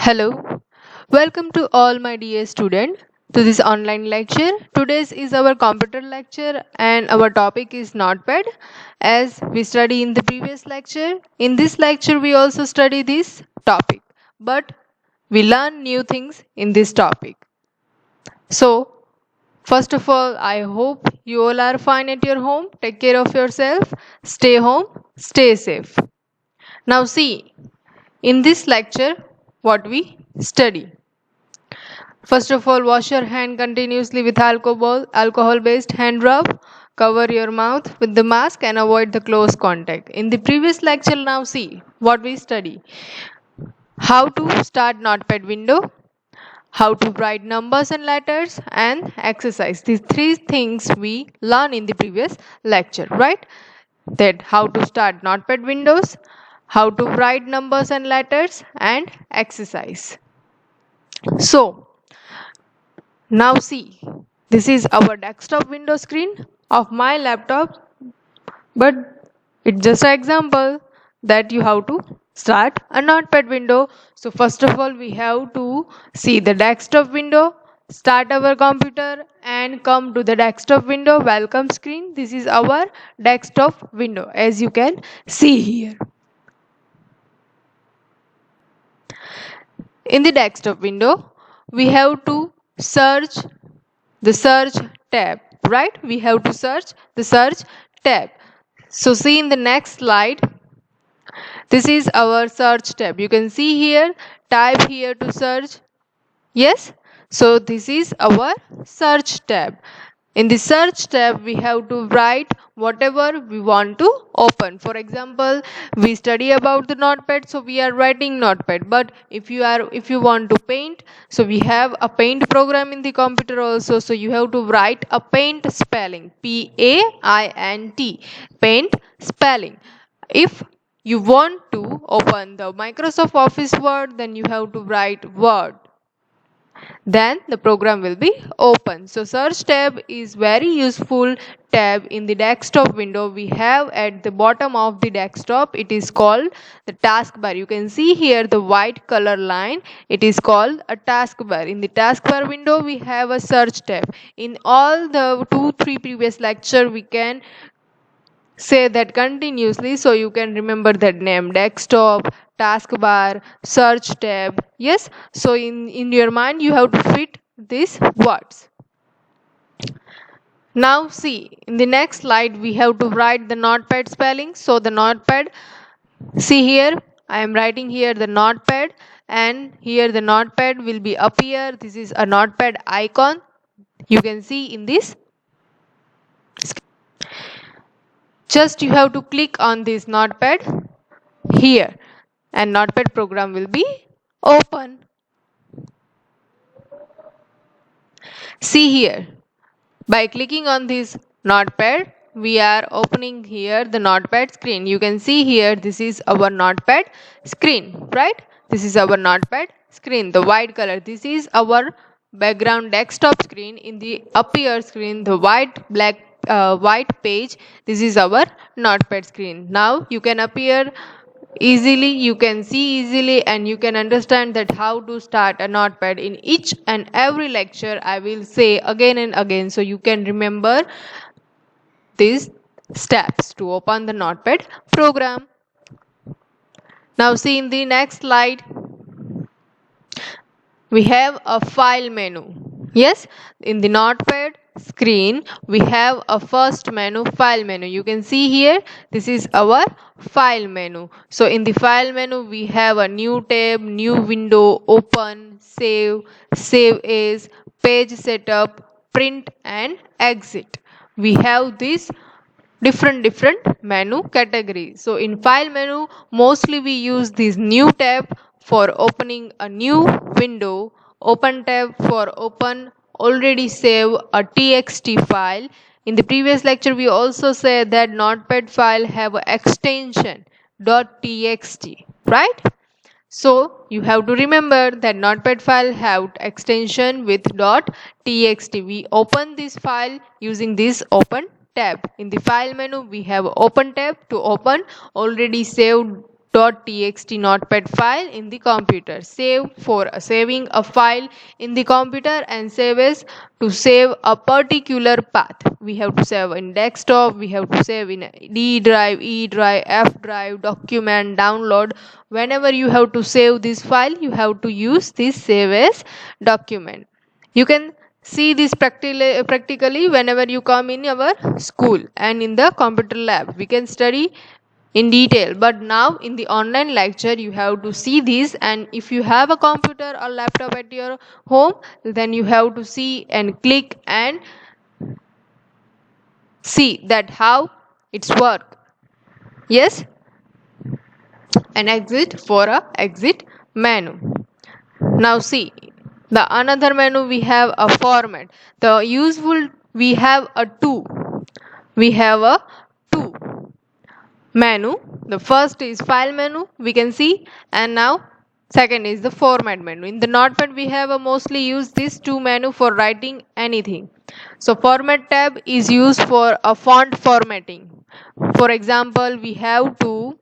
Hello, welcome to all my dear student to this online lecture. Today's is our computer lecture and our topic is Notepad as we study in the previous lecture. In this lecture we also study this topic but we learn new things in this topic. So first of all, I hope you all are fine at your home. Take care of yourself. Stay home. Stay safe. Now see, in this lecture what we study. First of all, wash your hand continuously with alcohol-based hand rub. Cover your mouth with the mask and avoid the close contact. In the previous lecture, now see what we study. How to start Notepad window, how to write numbers and letters, and exercise. These three things we learn in the previous lecture, right? That how to start Notepad windows, how to write numbers and letters, and exercise. So, now see, this is our desktop window screen of my laptop, but it's just an example that you have to start a notepad window. So first of all, we have to see the desktop window, start our computer and come to the desktop window, welcome screen. This is our desktop window as you can see here. In the desktop window, we have to search the search tab, right? We have to search the search tab. So see in the next slide, this is our search tab. You can see here, type here to search. Yes, so this is our search tab. In the search tab, we have to write whatever we want to open. For example, we study about the notepad, so we are writing notepad. But if you want to paint, so we have a paint program in the computer also. So you have to write a paint spelling, P-A-I-N-T, paint spelling. If you want to open the Microsoft Office Word, then you have to write Word. Then the program will be open. So search tab is very useful tab in the desktop window. We have at the bottom of the desktop, it is called the taskbar. You can see here the white color line, it is called a taskbar. In the taskbar window we have a search tab. In all the 2-3 previous lecture we can say that continuously, so you can remember that name: desktop, taskbar, search tab. Yes, so in your mind you have to fit these words. Now see, in the next slide we have to write the notepad spelling. So the notepad, see here I am writing here the notepad, and here the notepad will be appear. This is a notepad icon you can see in this. Just you have to click on this notepad here and notepad program will be open. See here, by clicking on this notepad we are opening here the notepad screen. You can see here this is our notepad screen, right? This is our notepad screen, the white color. This is our background desktop screen. In the appear screen, the white page, this is our notepad screen. Now you can appear easily, you can see easily, and you can understand that how to start a notepad. In each and every lecture I will say again and again, so you can remember these steps to open the notepad program. Now see in the next slide, we have a file menu. Yes, in the notepad screen we have a first menu, file menu. You can see here this is our file menu. So in the file menu we have a new tab, new window, open, save, save as, page setup, print and exit. We have this different menu categories. So in file menu mostly we use this new tab for opening a new window, open tab for open already save a txt file. In the previous lecture we also said that notepad file have an extension .txt, right? So you have to remember that notepad file have extension with .txt. We open this file using this open tab. In the file menu we have open tab to open already saved .txt notepad file in the computer. Save for saving a file in the computer, and save is to save a particular path. We have to save in desktop, we have to save in D drive, E drive, F drive, document, download. Whenever you have to save this file, you have to use this save as document. You can see this practically whenever you come in our school and in the computer lab. We can study in detail, but now in the online lecture you have to see this, and if you have a computer or laptop at your home, then you have to see and click and see that how it's work. Yes, and exit for a exit menu. Now see the another menu, we have a format. The useful, we have a two menu. The first is file menu, we can see, and now second is the format menu. In the notepad we have mostly use these two menu for writing anything. So format tab is used for a font formatting. For example, we have to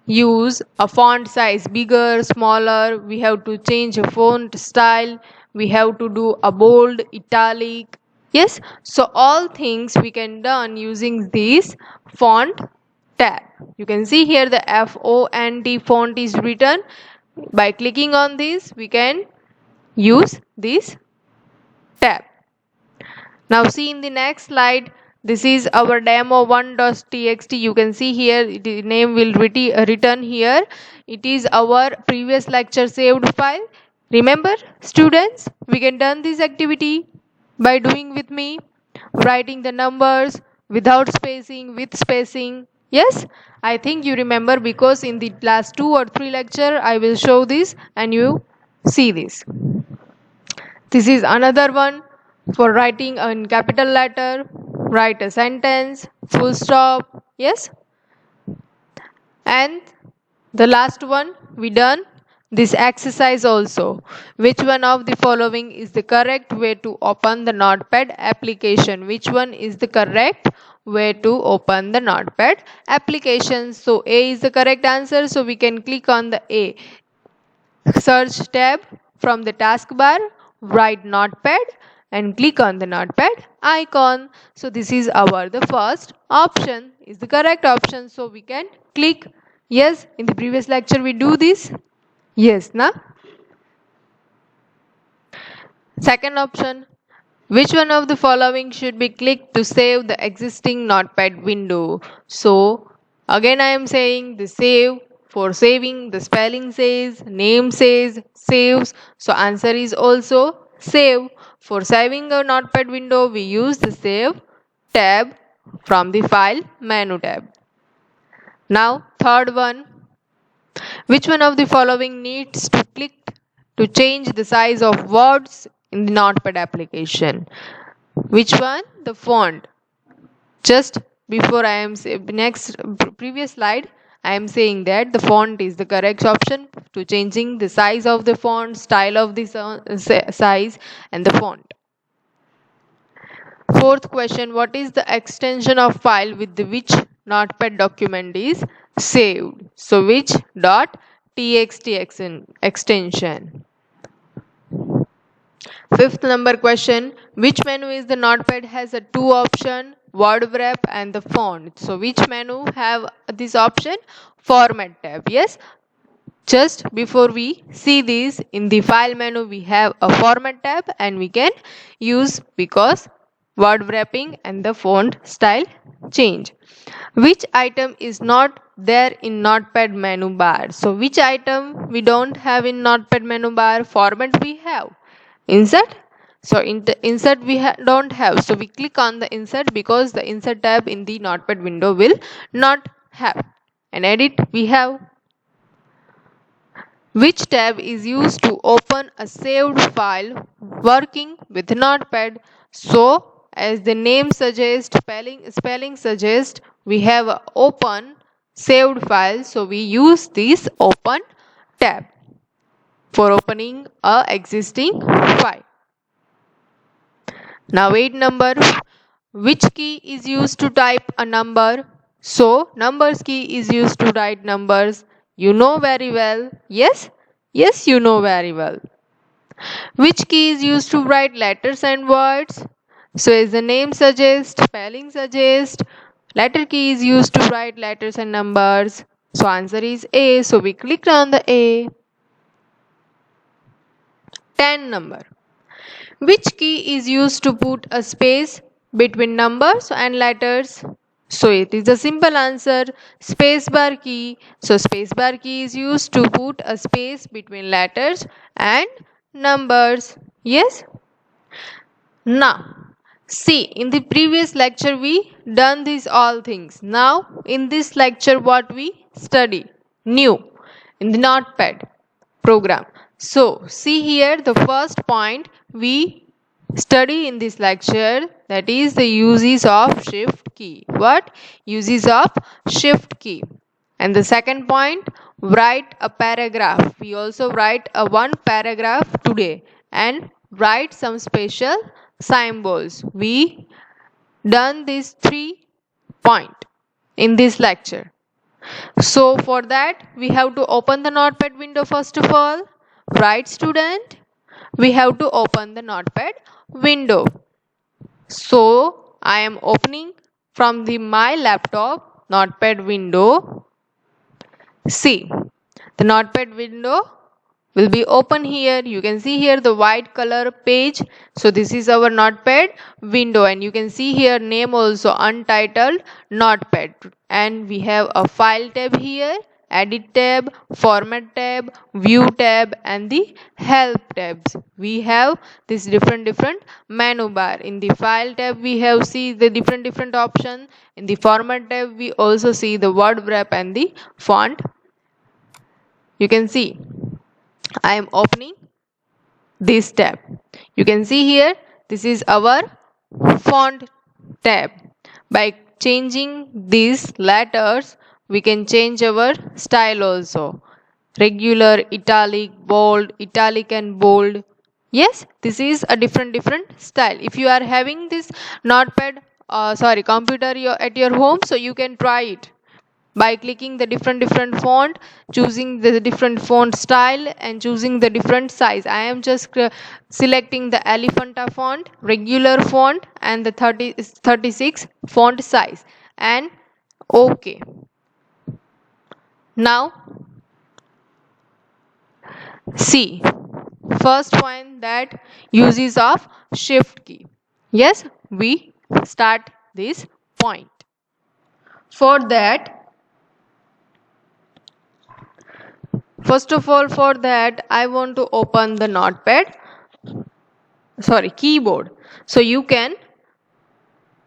use a font size bigger, smaller, we have to change a font style, we have to do a bold, italic. Yes, so all things we can done using this font tab. You can see here the font font is written. By clicking on this, we can use this tab. Now see in the next slide, this is our demo1.txt. You can see here the name will written here. It is our previous lecture saved file. Remember students, we can done this activity by doing with me, writing the numbers without spacing, with spacing. Yes, I think you remember, because in the last 2 or 3 lecture I will show this and you see this. This is another one for writing in capital letter, write a sentence, full stop. Yes, and the last one we done this exercise also. Which one of the following is the correct way to open the notepad application? Which one is the correct way to open the notepad application? So A is the correct answer, so we can click on the A. Search tab from the taskbar, write notepad and click on the notepad icon. So this is our the first option is the correct option, so we can click yes. In the previous lecture we do this. Yes, na? Second option, which one of the following should be clicked to save the existing notepad window? So again I am saying the save. For saving, the spelling says, name says, saves. So answer is also save. For saving a notepad window, we use the save tab from the file menu tab. Now third one, which one of the following needs to click to change the size of words in the notepad application? Which one? The font. Just before I am previous slide, I am saying that the font is the correct option to changing the size of the font, style of the size and the font. Fourth question, what is the extension of file with which notepad document is saved? So which .txt extension? Fifth number question, which menu is the notepad has a two option, word wrap and the font? So which menu have this option? Format tab. Yes, just before we see this, in the file menu we have a format tab and we can use because word wrapping and the font style change. Which item is not there in notepad menu bar? So which item we don't have in notepad menu bar? Format we have. Insert, so insert we don't have, so we click on the insert because the insert tab in the notepad window will not have. And edit we have. Which tab is used to open a saved file working with notepad? So as the name suggests, spelling suggests, we have a open saved file, so we use this open tab for opening a existing file. Now 8 number, which key is used to type a number? So numbers key is used to write numbers. You know very well. Yes? Yes, you know very well. Which key is used to write letters and words? So as the name suggests, spelling suggests, letter key is used to write letters and numbers. So answer is A. So we clicked on the A. 10 number. Which key is used to put a space between numbers and letters? So it is a simple answer, spacebar key. So spacebar key is used to put a space between letters and numbers. Yes? Now, see, in the previous lecture we done these all things. Now, in this lecture what we study? New in the notepad program. So, see here the first point we study in this lecture, that is the uses of shift key. What? Uses of shift key. And the second point, write a paragraph. We also write a one paragraph today and write some special symbols. We done these 3 points in this lecture. So for that we have to open the notepad window first of all. Right, student? We have to open the notepad window. So I am opening from the my laptop notepad window. See, the notepad window will be open here. You can see here the white color page. So this is our notepad window, and you can see here name also untitled notepad, and we have a file tab here, edit tab, format tab, view tab, and the help tabs. We have this different menu bar. In the file tab we have see the different option. In the format tab we also see the word wrap and the font. You can see I am opening this tab. You can see here this is our font tab. By changing these letters we can change our style also. Regular, italic, bold, italic and bold. Yes, this is a different style. If you are having this notepad computer at your home, so you can try it by clicking the different font, choosing the different font style and choosing the different size. I am just selecting the Elephanta font, regular font, and the 36 font size, and OK. Now see, first point, that uses of shift key. Yes, we start this point. For that, first of all, for that I want to open the keyboard. So you can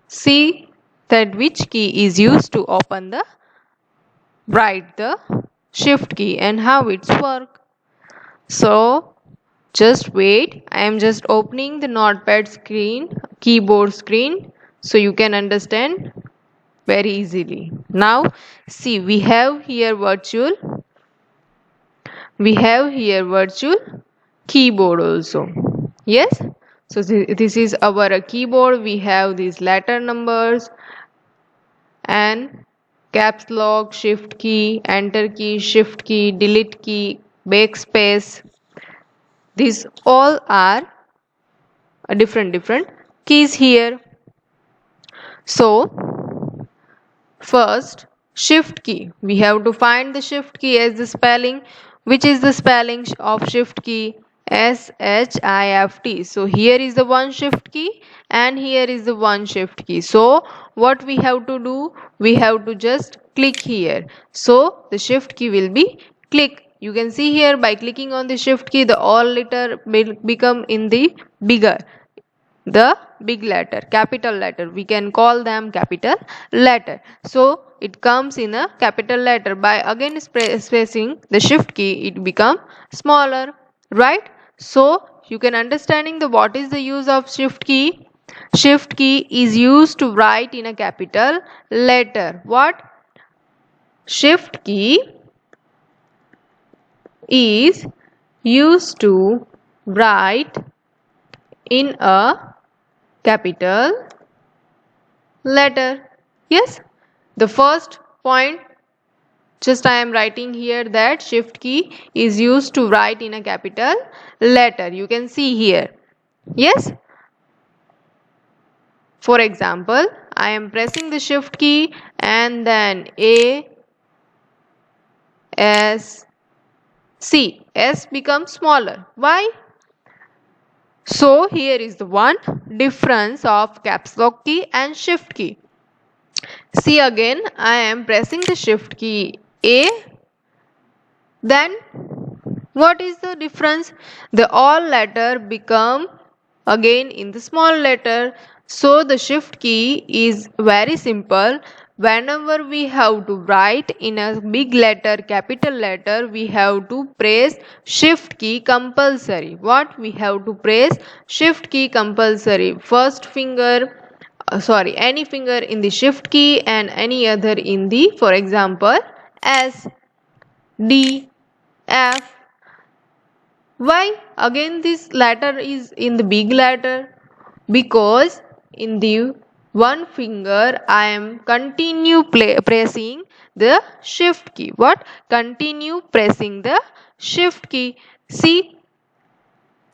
see that which key is used to open the write the shift key and how it's work. So just wait, I am just opening the notepad keyboard screen, so you can understand very easily. Now see, we have here virtual keyboard also. Yes, so this is our keyboard. We have these letter numbers and caps lock, shift key, enter key, shift key, delete key, backspace. These all are different keys here. So first, shift key. We have to find the shift key as the spelling. Which is the spelling of shift key? SHIFT. So here is the one shift key and here is the one shift key. So what we have to do? We have to just click here. So the shift key will be click. You can see here by clicking on the shift key, the all letter will become in the bigger. The big letter, capital letter, we can call them capital letter. So it comes in a capital letter. By again pressing the shift key, it become smaller, right? So you can understanding the what is the use of shift key. Shift key is used to write in a capital letter. What? Shift key is used to write in a capital letter. Yes, the first point Just I am writing here that shift key is used to write in a capital letter. You can see here. Yes. For example, I am pressing the shift key and then A, S, C. S becomes smaller. Why? So here is the one difference of caps lock key and shift key. See again, I am pressing the shift key A. Then what is the difference? The all letter become again in the small letter. So the shift key is very simple. Whenever we have to write in a big letter, capital letter, we have to press shift key compulsory. What? We have to press shift key compulsory. First finger, any finger in the shift key and any other in the, for example, S, D, F. Why again this letter is in the big letter? Because in the one finger I am continue pressing the shift key. What? Continue pressing the shift key. See,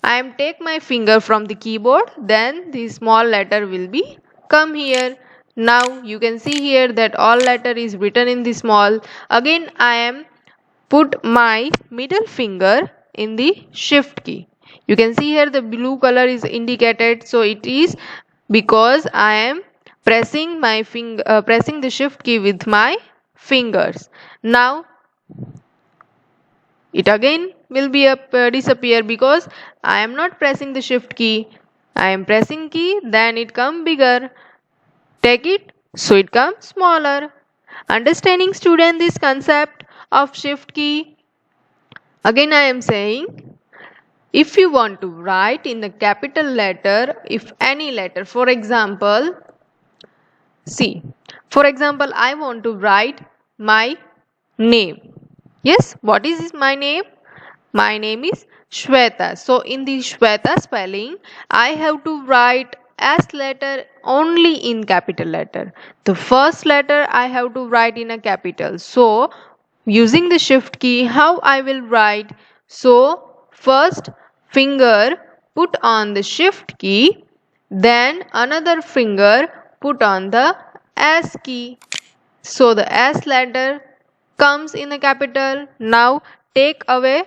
I am take my finger from the keyboard, then the small letter will be come here. Now you can see here that all letter is written in the small. Again I am put my middle finger in the shift key. You can see here the blue color is indicated, so it is because I am pressing my finger, pressing the shift key with my fingers. Now it again will be disappear because I am not pressing the shift key. I am pressing key, then it come bigger. Take it, so it comes smaller. Understanding student this concept of shift key? Again I am saying, if you want to write in a capital letter, if any letter, for example, see, for example, I want to write my name. Yes, what is my name? My name is Shweta. So in the Shweta spelling, I have to write S letter only in capital letter. The first letter I have to write in a capital. So using the shift key, how I will write? So first finger put on the shift key, then another finger put on the S key. So the S letter comes in a capital. Now take away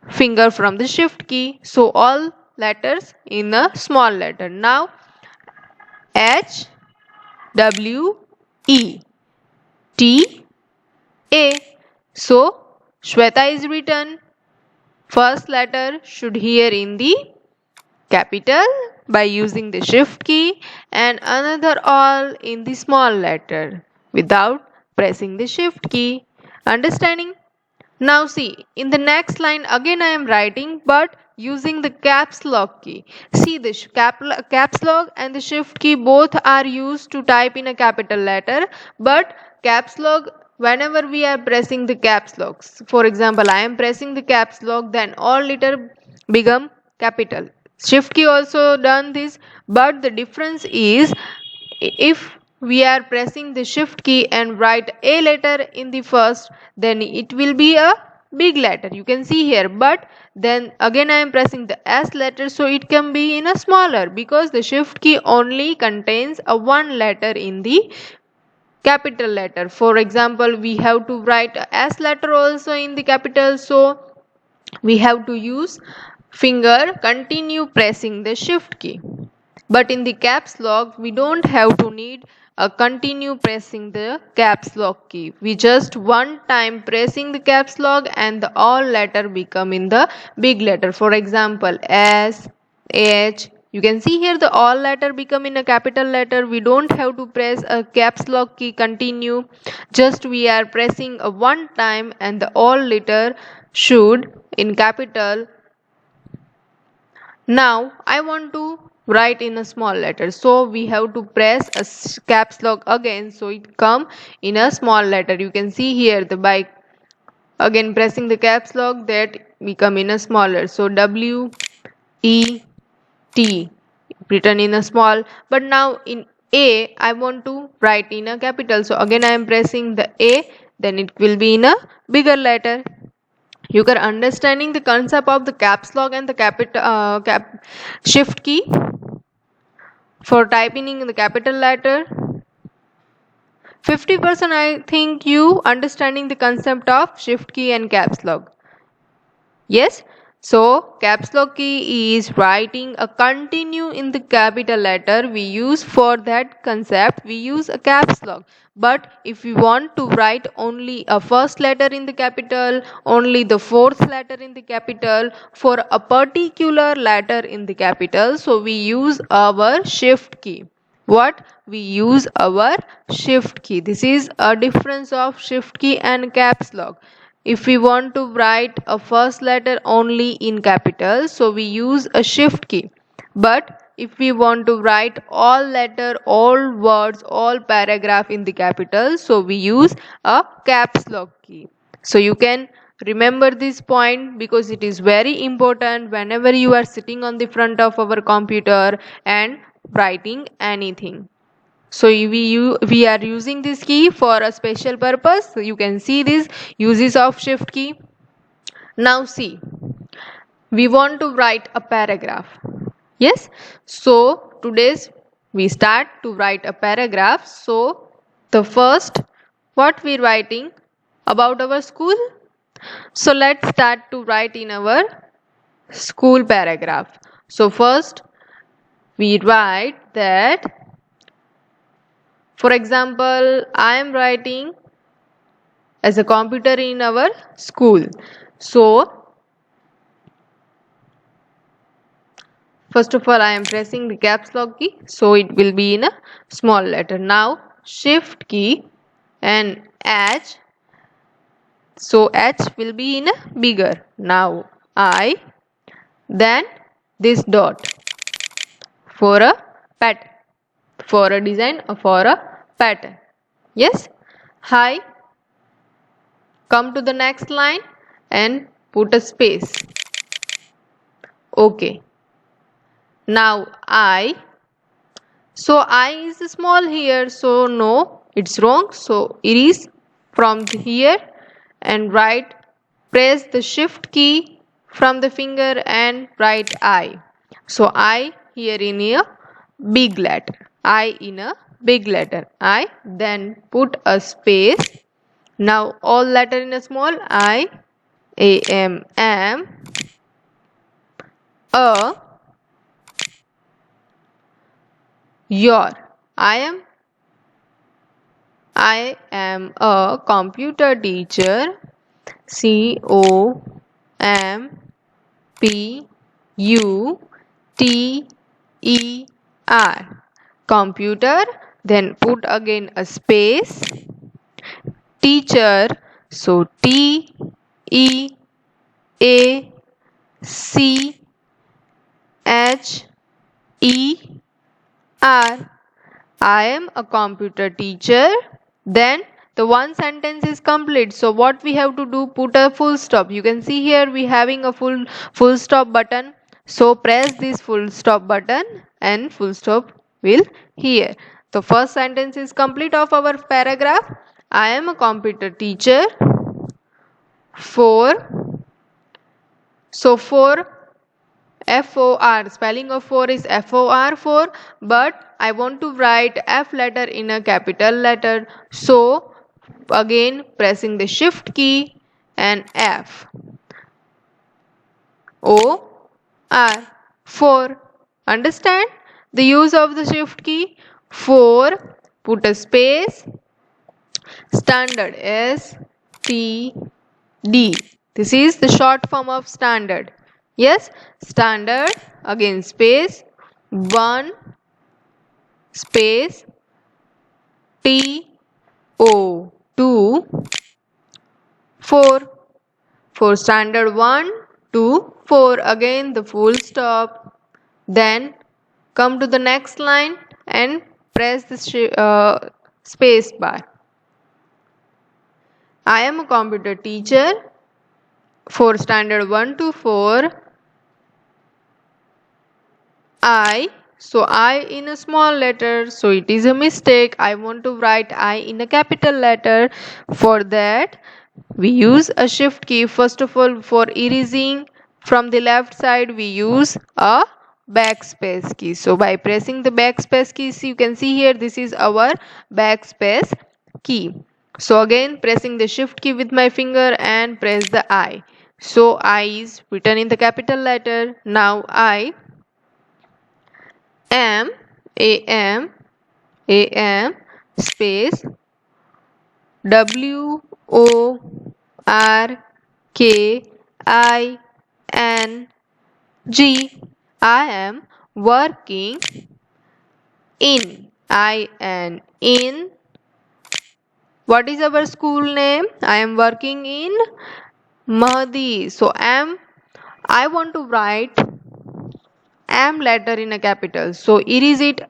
finger from the shift key. So all letters in a small letter. Now H, W, E, T, A. So Shweta is written. First letter should here in the capital by using the shift key and another all in the small letter without pressing the shift key. Understanding? Now see, in the next line again I am writing but using the caps lock key. See, the caps lock and the shift key both are used to type in a capital letter, but caps lock, whenever we are pressing the caps locks, for example I am pressing the caps lock, then all letter become capital. Shift key also done this, but the difference is if we are pressing the shift key and write a letter in the first, then it will be a big letter, you can see here, but then again I am pressing the S letter, so it can be in a smaller because the shift key only contains a one letter in the capital letter. For example, we have to write a S letter also in the capital, so we have to use finger continue pressing the shift key. But in the caps lock we don't have to need a continue pressing the caps lock key. We just one time pressing the caps lock and the all letter become in the big letter. For example S, H, you can see here the all letter become in a capital letter. We don't have to press a caps lock key continue, just we are pressing a one time and the all letter should in capital. Now I want to write in a small letter, so we have to press a caps lock again, so it come in a small letter. You can see here the by again pressing the caps lock that become in a smaller, so W, E, T written in a small. But now in A I want to write in a capital, so again I am pressing the A, then it will be in a bigger letter. You are understanding the concept of the caps lock and the shift key for typing in the capital letter. 50% I think you understanding the concept of shift key and caps lock. Yes, so caps lock key is writing a continue in the capital letter. We use for that concept, we use a caps lock. But if we want to write only a first letter in the capital, only the fourth letter in the capital for a particular letter in the capital, so we use our shift key. What? We use our shift key. This is a difference of shift key and caps lock. If we want to write a first letter only in capital, so we use a shift key. But if we want to write all letter, all words, all paragraph in the capital, so we use a caps lock key. So you can remember this point because it is very important whenever you are sitting on the front of our computer and writing anything. So we are using this key for a special purpose. So you can see these uses of shift key. Now see, we want to write a paragraph. Yes, so today's we start to write a paragraph. So the first, what we writing about our school. So let's start to write in our school paragraph. So first we write that, for example, I am writing as a computer in our school. So first of all, I am pressing the caps lock key, so it will be in a small letter. Now shift key and H, so H will be in a bigger. Now I, then this dot for a pattern, for a design or for a pattern. Yes, hi, come to the next line and put a space. Okay, now I, so I is small here, so no, it's wrong. So it is from here and write, press the shift key from the finger and write I. So I here in a big letter, I in a big letter, I, then put a space. Now all letter in a small, I, A, M, a, your, I am a computer teacher, COMPUTER, computer, then put again a space, teacher, so TEACHER, I am a computer teacher. Then the one sentence is complete. So what we have to do, put a full stop. You can see here we having a full stop button. So press this full stop button and full stop will here. The first sentence is complete of our paragraph. I am a computer teacher for, so for FOR, spelling of 4 is FOR 4, but I want to write F letter in a capital letter. So again pressing the shift key and F, OR, 4. Understand the use of the shift key? 4, put a space, standard, STD. This is the short form of standard. Yes, standard, again space, 1, space, TO, 2, 4. For standard 1, 2, 4, again the full stop. Then come to the next line and press the space bar. I am a computer teacher for standard 1 to 4. I, So I in a small letter, so it is a mistake. I want to write I in a capital letter. For that, we use a shift key. First of all, for erasing from the left side, we use a backspace key. So by pressing the backspace key, you can see here this is our backspace key. So again pressing the shift key with my finger and press the I. So I is written in the capital letter. Now I am am space WORKING. I am working in. I am in. What is our school name? I am working in Mahdi. So I want to write am letter in a capital. So erase it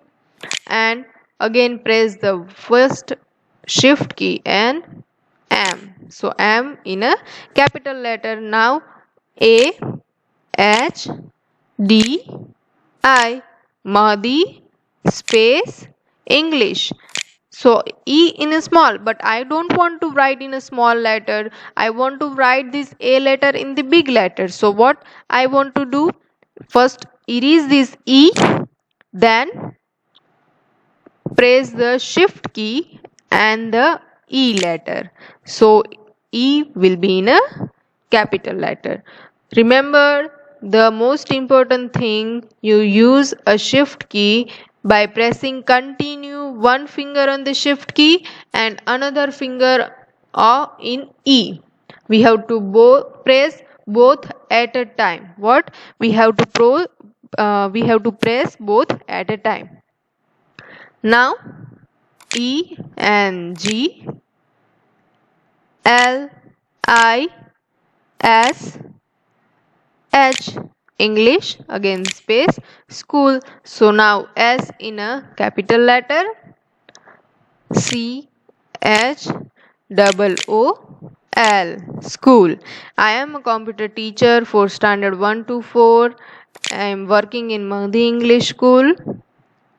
and again press the first shift key and am. So am in a capital letter. Now AHDI Mahdi space English. So E in a small, but I don't want to write in a small letter. I want to write this A letter in the big letter. So what I want to do? First erase this E, then press the shift key and the E letter. So E will be in a capital letter. Remember the most important thing, you use a shift key by pressing continue one finger on the shift key and another finger in E. We have to press both at a time. What? We have to press both at a time. Now E and G L I S H English, again space school. So now S in a capital letter, CHOOL school. I am a computer teacher for standard 1 to 4. I am working in Mahdi English School.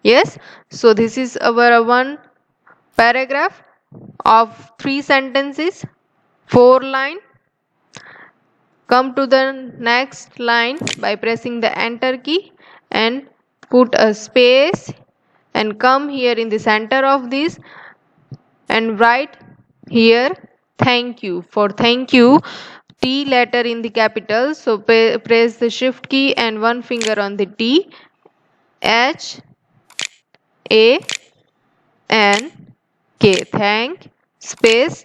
Yes, so this is our one paragraph of 3 sentences, 4 line. Come to the next line by pressing the enter key and put a space and come here in the center of this and write here thank you. For thank you, T letter in the capital, so press the shift key and one finger on the T, H A N K, thank space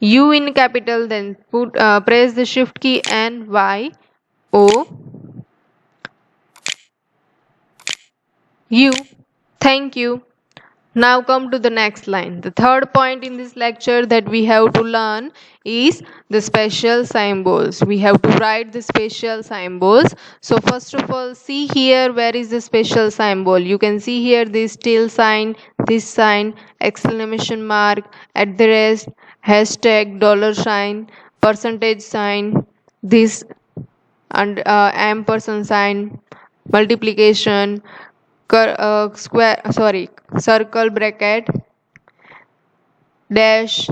U in capital, then press the shift key and Y O U, thank you. Now come to the next line. The third point in this lecture that we have to learn is the special symbols. We have to write the special symbols. So first of all, see here where is the special symbol. You can see here this till sign, this sign, exclamation mark, at the rest, hashtag, dollar sign, percentage sign, this and ampersand sign, multiplication, circle bracket, dash,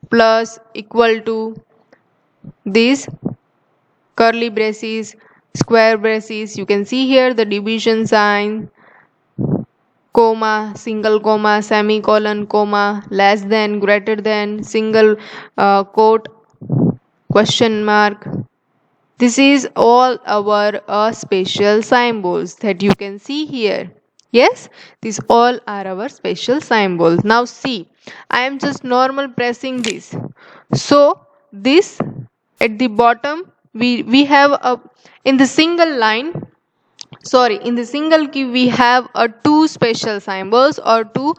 plus, equal to, this curly braces, square braces. You can see here the division sign, comma, single comma, semicolon, comma, less than, greater than, single quote, question mark. This is all our special symbols that you can see here. Yes, these all are our special symbols. Now see, I am just normal pressing this. So this at the bottom we have a in the single line, sorry, in the single key we have a two special symbols or two.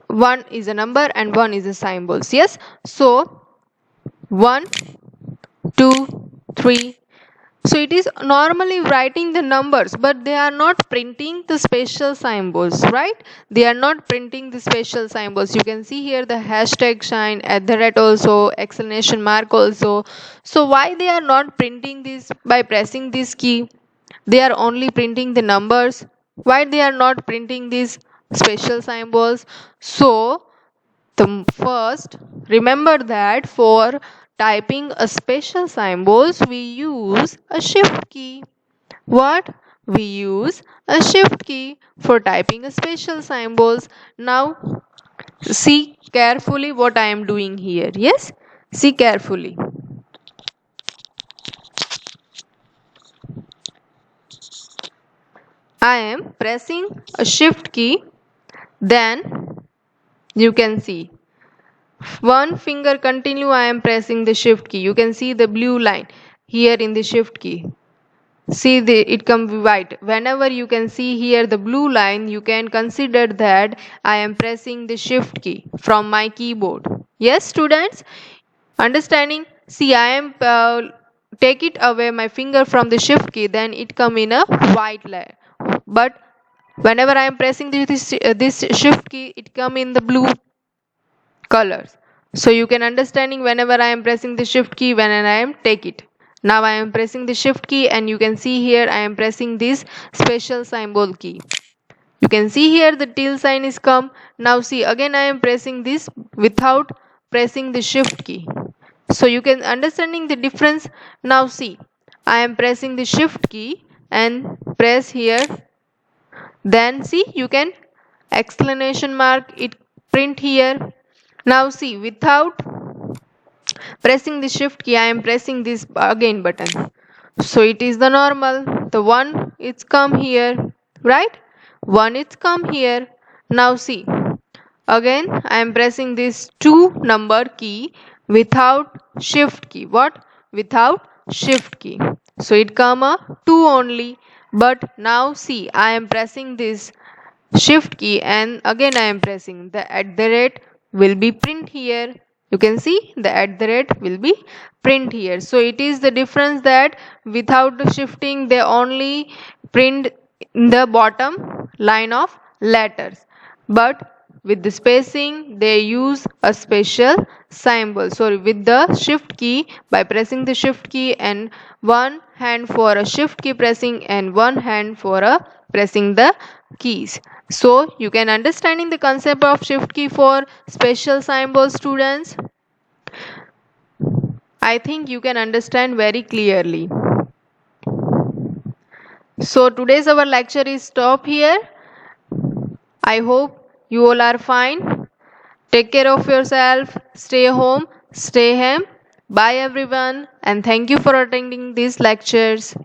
One is a number and one is a symbols. Yes, so 1, 2, 3. So it is normally writing the numbers, but they are not printing the special symbols, right? They are not printing the special symbols. You can see here the hashtag sign, at the rate also, exclamation mark also. So why they are not printing this by pressing this key? They are only printing the numbers. Why they are not printing these special symbols? So the first, remember that for typing a special symbols we use a shift key. What? We use a shift key for typing a special symbols. Now see carefully what I am doing here. Yes? See carefully. I am pressing a shift key, then you can see one finger continue. I am pressing the shift key. You can see the blue line here in the shift key. See it come white. Whenever you can see here the blue line, you can consider that I am pressing the shift key from my keyboard. Yes, students? Understanding? See, I am take it away my finger from the shift key, then it come in a white line. But whenever I am pressing this shift key, it come in the blue colors. So you can understanding whenever I am pressing the shift key, when I am take it. Now I am pressing the shift key and you can see here I am pressing this special symbol key. You can see here the till sign is come. Now see again I am pressing this without pressing the shift key. So you can understanding the difference. Now see I am pressing the shift key and press here. Then see you can exclamation mark it print here. Now see without pressing the shift key I am pressing this again button. So it is the normal. The one it's come here, right? One it's come here. Now see again I am pressing this 2 number key without shift key. What? Without shift key. So it come a 2 only. But now see I am pressing this shift key and again I am pressing the at the rate will be print here. You can see the at the rate will be print here. So it is the difference that without the shifting they only print in the bottom line of letters, but with the spacing they use a special symbol. So with the shift key, by pressing the shift key and one hand for a shift key pressing and one hand for a pressing the keys. So you can understanding the concept of shift key for special symbols, students. I think you can understand very clearly. So today's our lecture is stop here. I hope you all are fine. Take care of yourself. Stay home. Stay home. Bye everyone and thank you for attending these lectures.